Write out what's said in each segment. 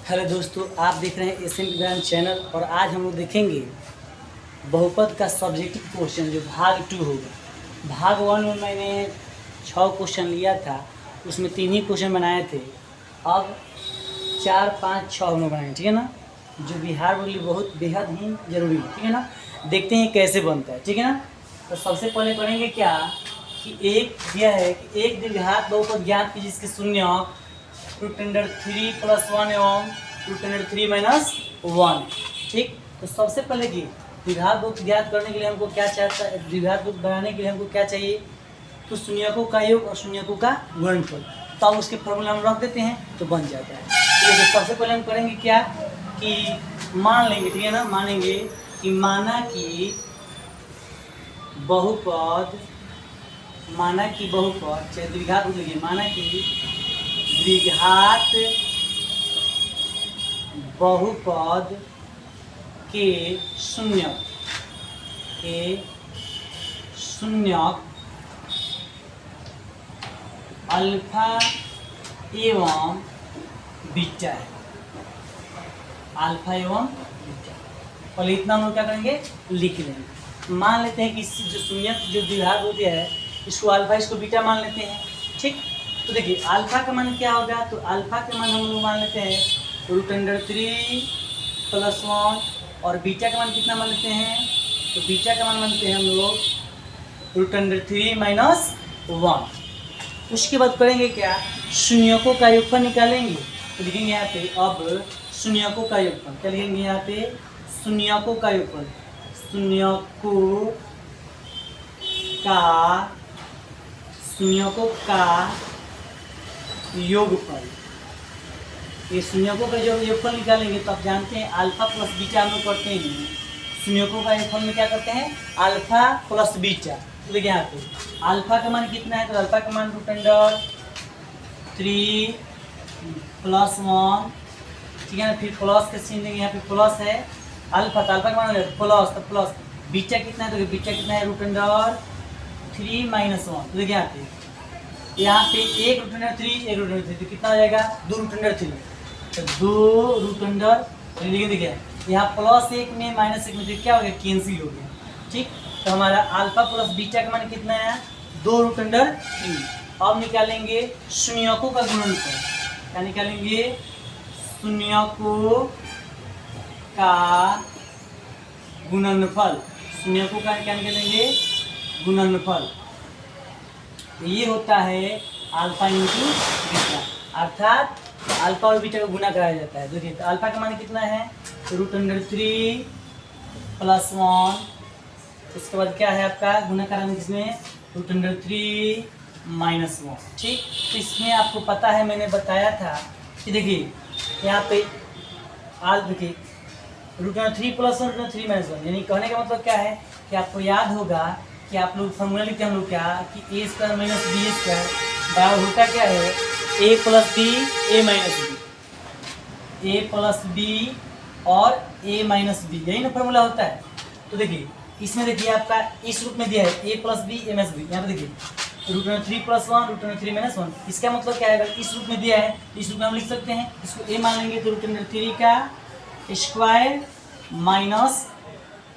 Hello दोस्तों, आप देख रहे हैं एशियन ज्ञान चैनल और आज हम लोग देखेंगे बहुपद का सब्जेक्टिव क्वेश्चन जो भाग 2 होगा। भाग 1 में मैंने 6 क्वेश्चन लिया था, उसमें 3 ही क्वेश्चन बनाए थे। अब 4, 5, 6 हम लोग बनाए, ठीक है ना, जो बिहार बोली बहुत बेहद ही ज़रूरी है, ठीक है ना। देखते हैं कैसे बनता है, ठीक है ना। तो सबसे पहले करेंगे क्या कि एक यह है कि एक द्विघात बहुपद ज्ञात की जिसके शून्य √3 + 1 एवं √3 - 1, ठीक। तो सबसे पहले कि द्विघात बहुपद ज्ञात करने के लिए हमको क्या चाहता है, द्विघात बहुपद बनाने के लिए हमको क्या चाहिए, तो शून्यकों का योग और शून्यकों का गुणनफल। तो अब उसके फॉर्मूला हम रख देते हैं तो बन जाता है। तो सबसे पहले हम करेंगे क्या कि मान लेंगे, ठीक है ना, मानेंगे कि माना कि बहुपद चाहे द्विघात बोल लीजिए, माना कि द्विघात बहुपद के शून्यक अल्फा एवं बीटा है। अल्फा एवं बीटा, पहले इतना हम लोग क्या करेंगे, लिख लेंगे। मान लेते हैं कि जो शून्यक जो द्विघात होती है इसको अल्फा इसको बीटा मान लेते हैं, ठीक। तो देखिए अल्फा का मान क्या होगा, तो अल्फा का मान हम लोग मान लेते हैं √3 + 1 और बीटा का मान कितना मान लेते हैं, तो बीटा का मान मानते हैं हम लोग √3 - 1। उसके बाद करेंगे क्या, शून्यकों का योगफल निकालेंगे। तो लिखेंगे यहाँ पे अब शून्यकों का योगफल, क्या लिखेंगे यहाँ पे, शून्यकों का योगफल, शून्यकों का योगफल। ये शून्यकों का जब योगफल निकालेंगे तो आप जानते हैं अल्फा प्लस बीटा हम लोग करते हैं। शून्यकों का योगफल में क्या करते हैं, अल्फा प्लस बीटा। तो देखिए यहाँ पे अल्फा का मान कितना है, तो अल्फा का मान √3 + 1, ठीक है ना। फिर प्लस के सीन देंगे, यहाँ पे प्लस है अल्फा, तो अल्फा का मान प्लस, तो प्लस बीटा कितना है, तो बीटा कितना है √3 - 1। तो देखिए यहाँ पे एक √3 तो कितना हो जाएगा, 2√3, तो 2√3 देखिए यहाँ +1 में -1 में तो क्या हो गया, कैंसिल हो गया, ठीक। तो हमारा अल्फा प्लस बीटा का मान कितना है, 2√3। अब निकालेंगे शून्यकों का गुणनफल, क्या निकालेंगे, शून्यकों का गुणनफल, शून्यकों का क्या निकालेंगे, गुणनफल। तो ये होता है अल्फा इंटू बीटा, अर्थात अल्फा और बीटा को गुना कराया जाता है। देखिए तो अल्फा का मान कितना है, √3 + 1, उसके बाद क्या है आपका गुना कराने जिसमें √3 - 1, ठीक। तो इसमें आपको पता है, मैंने बताया था कि देखिए यहाँ पे देखिए √3 + 1 √3 - 1, यानी कहने का मतलब क्या है कि आपको याद होगा कि आप लोग फॉर्मूला लिखते हैं हम लोग क्या कि a² - b² बराबर होता क्या है, a + b a - b और a - b, यही ना फॉर्मूला होता है। तो देखिए इसमें देखिए आपका इस रूप में दिया है a + b a - b, यहाँ पे देखिए √3 + 1 √3 - 1, इसका मतलब क्या है, अगर इस रूप में दिया है इस रूप में हम लिख सकते हैं, इसको a मान लेंगे तो √3 का स्क्वायर माइनस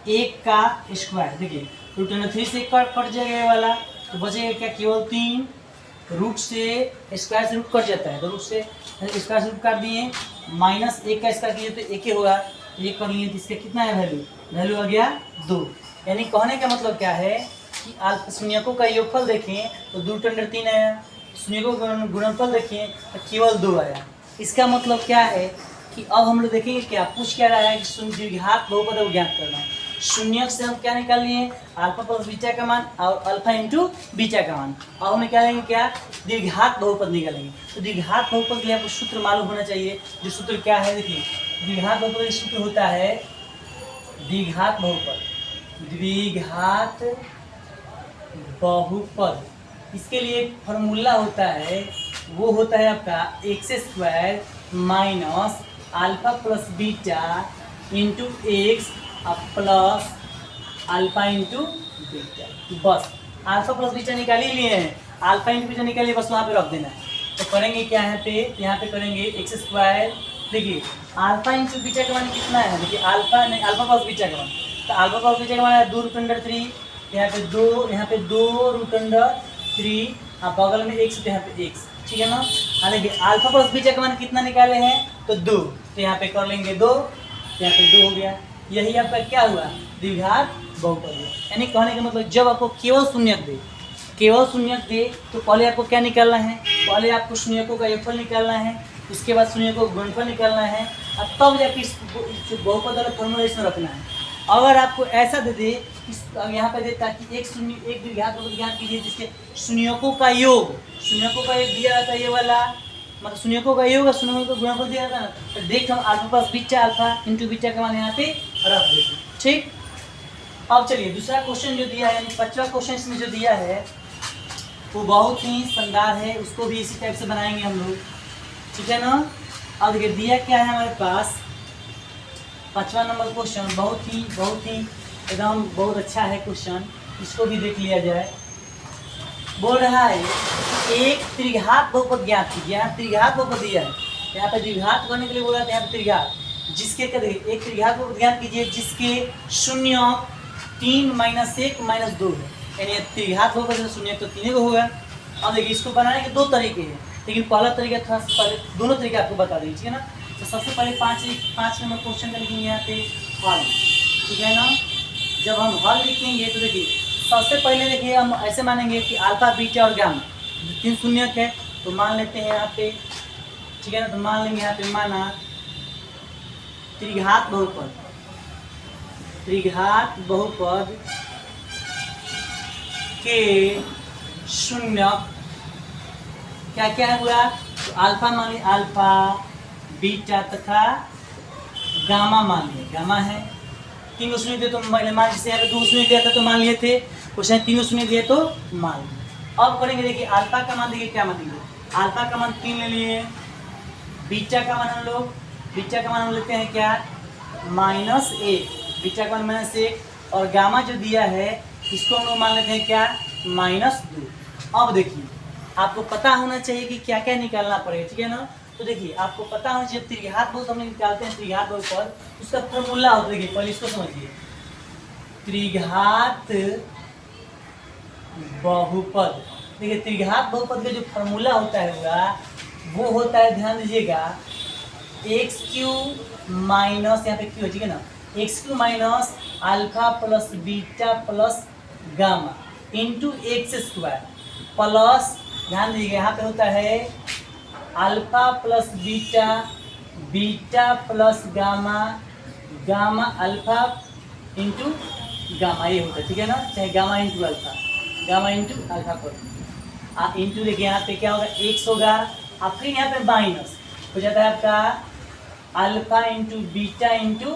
1 का स्क्वायर। देखिए √3 से कट जाएगा ये वाला, तो बचेगा क्या, केवल 3, रूट से स्क्वायर से रूट कट जाता है, तो रूट से स्क्वायर से रूट काट दिए, -1 का स्क्वायर कीजिए तो 1 ही होगा, 1 कर लिए तो इसका कितना है वैल्यू आ गया 2। यानी कहने का मतलब क्या है कि शून्यकों का योगफल देखें तो 2√3 आया, शून्यकों का गुणनफल देखें तो केवल 2 आया। इसका मतलब क्या है कि अब हम लोग देखेंगे क्या पूछ क्या रहा है कि द्विघात बहुपद को ज्ञात करना है। शून्यक से हम क्या निकाल लिए, अल्फा प्लस बीटा का मान और अल्फा इंटू बीटा का मान। अब हम निकालेंगे क्या, द्विघात बहुपद निकालेंगे। तो द्विघात बहुपद के लिए आपको सूत्र मालूम होना चाहिए, जो सूत्र क्या है, देखिए द्विघात बहुपद का सूत्र होता है द्विघात बहुपद, इसके लिए फॉर्मूला होता है, वो होता है आपका x² minus alpha plus beta into x plus alpha into beta. बस अल्फा प्लस बीटा निकाल ही लिए हैं, अल्फा इंटू बीटा निकालिए, बस वहाँ पे रख देना है। तो करेंगे क्या यहाँ पे करेंगे x² देखिए अल्फा इंटू बीटा का मान कितना है, देखिए अल्फा नहीं, अल्फा प्लस बीटा का मान, तो अल्फा प्लस बीटा का मान है 2√3, यहाँ पे 2, यहाँ पे 2√3, हाँ बगल में x तो यहाँ पे x, ठीक है ना। हाँ देखिए अल्फा प्लस बीटा का मान कितना निकाले हैं, तो 2, तो यहाँ पे कर लेंगे 2, यहाँ पे 2 हो गया। यही आपका क्या हुआ, द्विघात बहुपद हुआ। यानी कहने का मतलब जब आपको केवल शून्यक दे, केवल शून्यक दे तो पहले आपको क्या निकालना है, पहले आपको शून्यकों का योगफल निकालना है, उसके बाद शून्यकों का गुणनफल निकालना है, और तब जाके इस बहुपद वाला फॉर्मूला इसमें रखना है। अगर आपको ऐसा दे दे, इस यहाँ पे देता कि एक द्विघात बहुपद ज्ञात कीजिए जिसके शून्यकों का योग दिया जाता है, ये वाला मतलब शून्यकों का योग और शून्यकों का गुणनफल दिया जाता है ना, तो देख हम alpha plus beta, alpha into beta का मान यहाँ पे रख देते, ठीक। अब चलिए दूसरा क्वेश्चन जो दिया है, यानी 5वां क्वेश्चन इसमें जो दिया है वो बहुत ही शानदार है, उसको भी इसी टाइप से बनाएंगे हम लोग, ठीक है ना। अब देखिए दिया क्या है हमारे पास, 5वां नंबर क्वेश्चन बहुत ही एकदम बहुत अच्छा है क्वेश्चन, इसको भी देख लिया जाए। बोल रहा है एक त्रिघात बहुपद ज्ञात कीजिए, यहाँ त्रिघात बहुपद दिया है, यहाँ पे द्विघात करने के लिए बोला था, यहाँ पे त्रिघात, जिसके क्या देखिए एक त्रिघात बहुपद ज्ञात कीजिए जिसके शून्य 3 - 1 - 2 है, यानी त्रिघात बहुपद शून्य तो 3 को होगा। अब देखिए इसको बनाने के 2 तरीके हैं, लेकिन पहला तरीका थोड़ा पहले दोनों तरीके आपको बता देंगे, ठीक है ना। तो सबसे पहले 5 नंबर क्वेश्चन का लिखेंगे यहाँ पे हल, ठीक है ना। जब हम हल लिखेंगे तो देखिए सबसे पहले देखिए हम ऐसे मानेंगे कि अल्फा बीटा और गामा 3 शून्यक है, तो मान लेते हैं यहाँ पे, ठीक है ना। तो मान लेंगे यहाँ पे माना त्रिघात बहुपद के शून्यक क्या क्या है पूरा, तो अल्फा मान लिया, अल्फा बीटा तथा गामा मान लिया, गामा है 3 शून्य दिए तो मान, जैसे यहाँ पे 2 शून्य दिया था तो मान लिए थे, क्वेश्चन 3 शून्य दिए तो मान लिए। अब करेंगे देखिए अल्फा का मान, देखिए क्या मानेंगे, अल्फा का मान 3 ले लिए, बीटा का मान हम लेते हैं क्या -1, बीटा का मान -1, और गामा जो दिया है इसको हम लोग मान लेते हैं क्या -2। अब देखिए आपको पता होना चाहिए कि क्या क्या निकालना पड़ेगा, ठीक है ना। तो देखिए आपको पता होना चाहिए त्रिघात बहुपद हम निकालते हैं, त्रिघात बहुपद उसका फॉर्मूला होता है, देखिए पहले इसको समझिए, त्रिघात बहुपद, देखिए त्रिघात बहुपद का जो फॉर्मूला होता है वो होता है, ध्यान दीजिएगा, x³ माइनस यहाँ पे क्यू है, ठीक है ना, x³ minus alpha plus beta plus gamma into x² plus, ध्यान दीजिएगा यहाँ पे होता है alpha plus beta, beta plus gamma, gamma alpha into gamma, ये होता है, ठीक है ना, चाहे gamma into alpha, gamma into alpha करो, इंटू देखिए यहाँ पे क्या होगा x होगा, और फिर यहाँ पे माइनस हो जाता है आपका alpha into beta into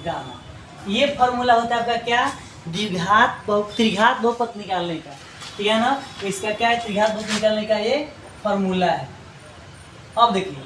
gamma. ये फॉर्मूला होता है आपका क्या त्रिघात बहुपद निकालने का, ठीक है ना। इसका क्या है त्रिघात बहुपद निकालने का ये फॉर्मूला है। अब देखिए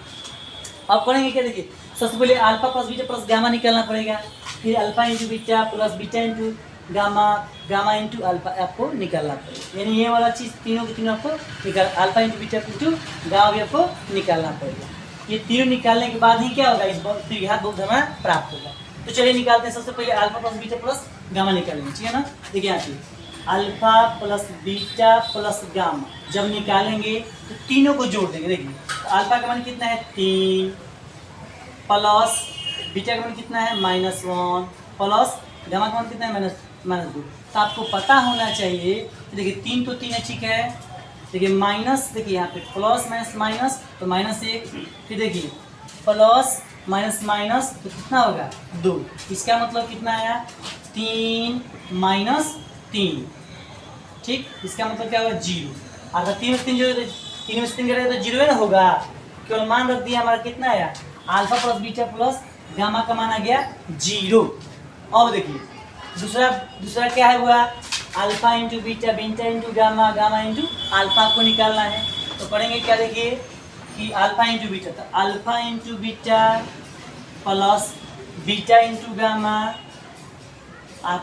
अब करेंगे क्या, देखिए सबसे पहले alpha plus beta plus gamma निकालना पड़ेगा, फिर alpha into beta plus beta into gamma, gamma into alpha आपको निकालना पड़ेगा, यानी ये वाला चीज़ तीनों की तीनों आपको निकाल, alpha into beta into gamma भी आपको निकालना पड़ेगा। ये तीनों निकालने के बाद ही क्या होगा, इस त्रिघात बहुपद हमें प्राप्त होगा। तो चलिए निकालते हैं, सबसे पहले alpha plus beta plus gamma निकालेंगे, ठीक है ना। देखिए यहाँ पे alpha plus beta plus gamma जब निकालेंगे तो तीनों को जोड़ देंगे, देखिए तो अल्फा का मान कितना है 3 प्लस बीटा का मान कितना है -1 प्लस गामा का मान कितना है -2। तो आपको पता होना चाहिए, देखिए 3 तो 3 है, ठीक है, देखिए माइनस, देखिए यहाँ पे प्लस माइनस माइनस तो -1, फिर देखिए प्लस माइनस माइनस तो कितना होगा 2, इसका मतलब कितना आया 3 - 3, ठीक, इसका मतलब क्या होगा 0, अगर 3 में 3 करेगा तो 0 ना होगा, केवल मान रख दिया, हमारा कितना आया alpha plus beta plus gamma का मान आ गया 0। अब देखिए दूसरा क्या है हुआ alpha into beta, beta into gamma, gamma into alpha को निकालना है। तो करेंगे क्या, देखिए कि अल्फा इंटू बीटा, तो alpha into beta plus beta into gamma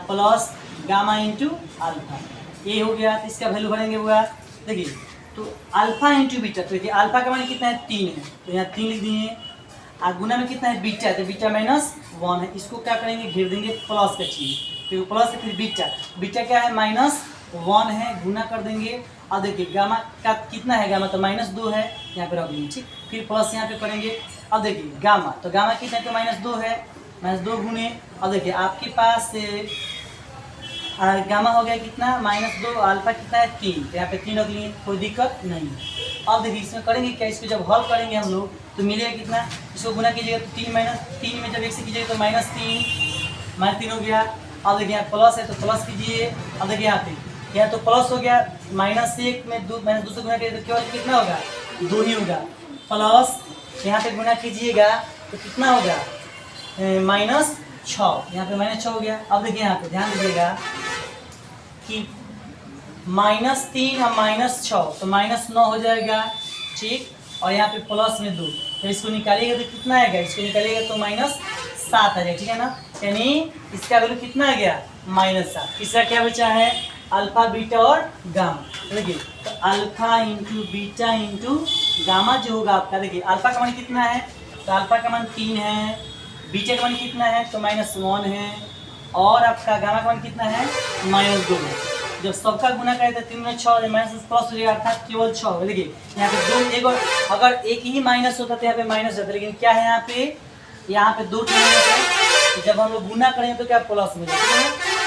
plus gamma into alpha, ये हो गया। तो इसका वैल्यू भरेंगे हुआ, देखिए तो अल्फा इंटू बीटा, तो देखिए अल्फा का मान कितना है 3 है, तो यहाँ 3 लिख दिए, गुना में कितना है बीटा, तो बीटा -1 है, इसको क्या करेंगे घेर देंगे प्लस का चिन्ह, फिर प्लस है फिर बीटा, बीटा क्या है -1 है, गुना कर देंगे। अब देखिए गामा का कितना है, गामा तो -2 है, यहाँ पे रख देंगे ठीक, फिर प्लस यहाँ पे करेंगे। अब देखिए गामा, तो गामा कितना है तो -2 है, -2 गुने, अब देखिए आपके पास गामा हो गया कितना -2, अल्फा कितना है 3, तो यहाँ पे 3 रख लिए, कोई दिक्कत नहीं। अब देखिए इसमें करेंगे क्या, इसको जब हल करेंगे हम लोग तो मिलेगा कितना, इसको गुना कीजिएगा तो 3 में जब 1 से कीजिएगा तो -3 हो गया। अब देखिए यहाँ प्लस है तो प्लस कीजिए, अब देखिए यहाँ पे यहाँ तो प्लस हो गया, -1 में -2 से गुना कीजिए तो केवल कितना होगा 2 ही होगा, प्लस यहाँ पे गुना कीजिएगा तो कितना होगा -6, यहाँ पे -6 हो गया। अब देखिए यहाँ पे ध्यान दीजिएगा कि -3 और -6 तो -9 हो जाएगा ठीक, और यहाँ पे प्लस में 2, तो इसको निकालिएगा तो कितना आएगा, इसको निकालिएगा तो -7 आ जाएगा ठीक है ना, यानी इसका वैल्यू कितना आ गया -7। तीसरा क्या बचा है अल्फा बीटा और गामा। देखिए तो alpha into beta into gamma जो होगा आपका, देखिए अल्फा का मान कितना है तो अल्फा का मान 3 है, बीटा का मान कितना है तो -1 है, और आपका गामा का मान कितना है -2 है। जब सबका गुना करें तो 3 में 6 माइनस प्लस हो जाएगा, अर्थात केवल 6 होगा। देखिए यहाँ पे 2 एक और अगर एक ही माइनस होता तो यहाँ पे माइनस होता, लेकिन क्या है यहाँ पे 2 माइनस है, तो जब हम लोग गुना करेंगे तो क्या प्लस में जाएगा,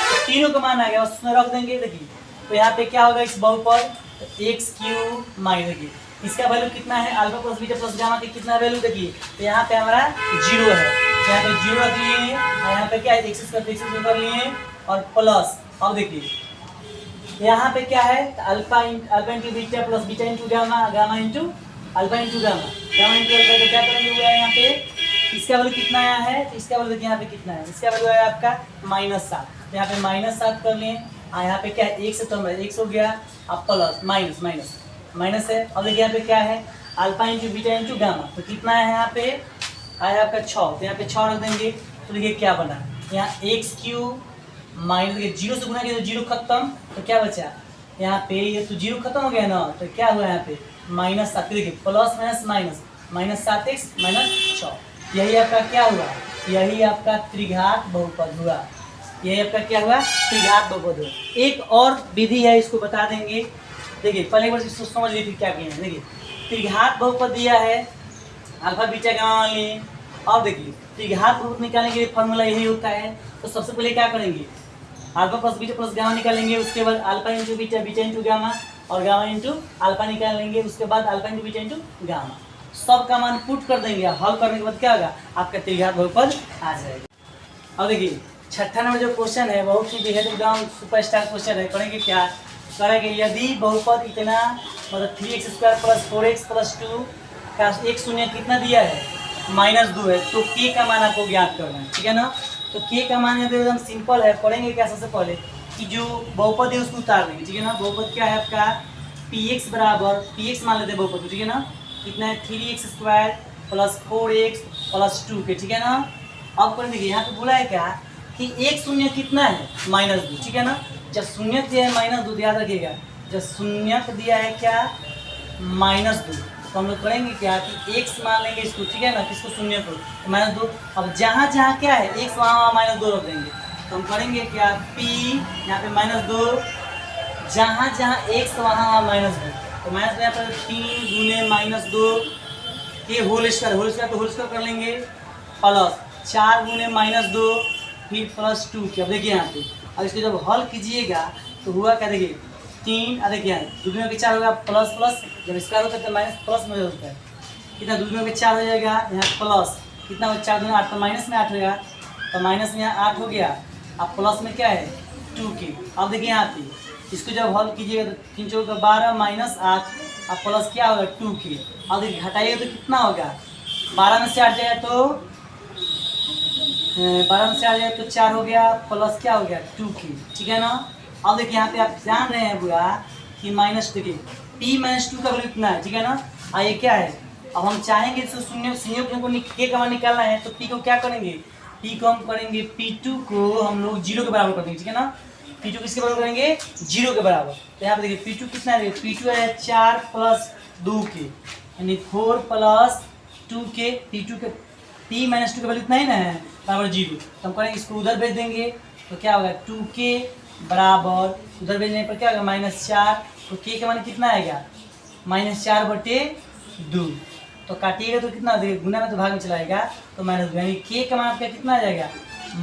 तो तीनों का मान आ गया उसमें रख देंगे। देखिए तो यहाँ पे क्या होगा इस बहुपद x³ माइनस, देखिए इसका वैल्यू कितना है alpha plus beta plus gamma के कितना वैल्यू, देखिए तो यहाँ पे हमारा 0 है, यहाँ पे 0 रख लिए, और यहाँ पे क्या है x² कर लिए और प्लस। अब देखिए यहाँ पे क्या है alpha into beta plus beta into gamma, gamma into alpha into gamma, gamma into alpha, तो क्या करेंगे हुआ है यहाँ पे इसका वैल्यू कितना आया है, तो इसका वैल्यू देखिए यहाँ पे कितना है, इसका वैल्यू आया आपका -7, तो यहाँ पे -7 कर लिए, यहाँ पे क्या है 1 से तो 1 हो गया, अब प्लस माइनस है। अब देखिए यहाँ पे क्या है alpha into beta into gamma, तो कितना है यहाँ पे आया आपका 6, तो यहाँ पे 6 रख देंगे, तो देखिए क्या बना यहाँ x³ माइनस, 0 से गुना किया तो 0 खत्म, तो क्या बचा यहाँ पे ये तो 0 खत्म हो गया ना, तो क्या हुआ यहाँ पे -7, देखिए प्लस माइनस माइनस -7x -6, यही आपका क्या हुआ, यही आपका त्रिघात बहुपद हुआ, यही आपका क्या हुआ त्रिघात बहुपद हुआ। एक और विधि है इसको बता देंगे, देखिए पहले एक बार इसको समझ लीजिए क्या किया है। देखिए त्रिघात बहुपद दिया है अल्फा बीटा गामा लिए, और देखिए त्रिघात बहुपद निकालने के लिए फॉर्मूला यही होता है, तो सबसे पहले क्या करेंगे alpha plus beta plus gamma निकालेंगे, उसके बाद alpha into beta beta into gamma और गामा इंटू अल्फा निकाल लेंगे, उसके बाद alpha into beta into gamma, सब का मान पुट कर देंगे, हल करने के बाद क्या होगा आपका त्रिघात बहुपद आ जाएगा। अब देखिए छठा नंबर जो क्वेश्चन है बहुत ही बेहद एकदम सुपरस्टार क्वेश्चन है, करेंगे क्या करेंगे यदि बहुपद इतना मतलब 3x² + 4x + 2 का एक शून्य कितना दिया है -2 है, तो k का मान आपको ज्ञात करना है ठीक है ना। तो k का मान यहाँ पे एकदम सिंपल है, पढ़ेंगे क्या सबसे पहले कि जो बहुपद है उसको उतार देंगे ठीक है ना। बहुपद क्या है आपका px बराबर px मान लेते हैं बहुपद ठीक है ना, कितना है 3x² + 4x + 2 के ठीक है ना। अब करें देखिए यहाँ पे बोला है क्या कि एक शून्य कितना है -2 ठीक है ना। जब शून्य दिया है -2 याद रखिएगा, जब शून्य दिया है क्या -2 तो हम लोग करेंगे क्या कि x मान लेंगे इसको ठीक है ना, किसको शून्य को -2। अब जहाँ जहाँ क्या है x वहाँ -2 रख देंगे, तो हम करेंगे क्या p यहाँ पे -2, जहाँ जहाँ x वहाँ -2, तो -2 यहाँ पर 3 × -2 के होल स्क्वायर तो होल स्क्वायर कर लेंगे, प्लस 4 × -2 फिर +2 के। अब देखिए यहाँ पे अब इसको जब हल कीजिएगा तो हुआ क्या देखिए 3 देखिए 2 के 4 होगा प्लस प्लस, जब स्क्वायर होता है तो माइनस प्लस में होता है, कितना 2 के 4 हो जाएगा यहाँ प्लस, कितना 4 2 8 तो माइनस में 8 होगा, तो माइनस में यहाँ 8 हो गया, अब प्लस में क्या है 2 की। अब देखिए यहाँ पे इसको जब हल कीजिएगा तो 3 4 12 -8, अब प्लस क्या होगा 2 की। अब देखिए घटाइएगा तो कितना होगा 12 में से 8 जाएगा तो 12 में से 8 जाएगा तो 4 हो गया, प्लस क्या हो गया 2 की ठीक है ना। अब देखिए यहाँ पे आप जान रहे हैं बुआ कि माइनस देखिए p - 2 का वैल्यू कितना है ठीक है ना। ये क्या है, अब हम चाहेंगे इसको शून्य को के का मान निकालना है, तो p को क्या करेंगे p को हम करेंगे p2 को हम लोग 0 के बराबर कर देंगे ठीक है ना। p2 किसके बराबर करेंगे 0 के बराबर, तो यहाँ पे देखिए p2 कितना है, p2 है 4 + 2 के यानी 4 + 2 के, p2 के t माइनस 2 का वैल्यू इतना ही ना है बराबर 0, तो हम करेंगे इसको उधर भेज देंगे तो क्या होगा 2k बराबर उधर भेजने पर क्या होगा -4, तो k का मान कितना आएगा -4/2, तो काटिएगा तो कितना देगा गुना में तो भाग में चलाएगा तो -2, यानी k का मान आपका कितना आ जाएगा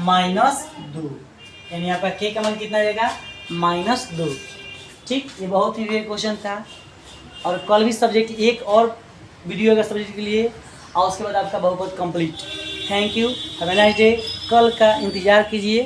-2, यानी आपका k का मान कितना आ जाएगा -2। ठीक, ये बहुत ही क्वेश्चन था। और कल भी सब्जेक्ट एक और वीडियो होगा सब्जेक्ट के लिए और उसके बाद आपका बहुपद complete. Thank you, have a nice day. कल का इंतज़ार कीजिए।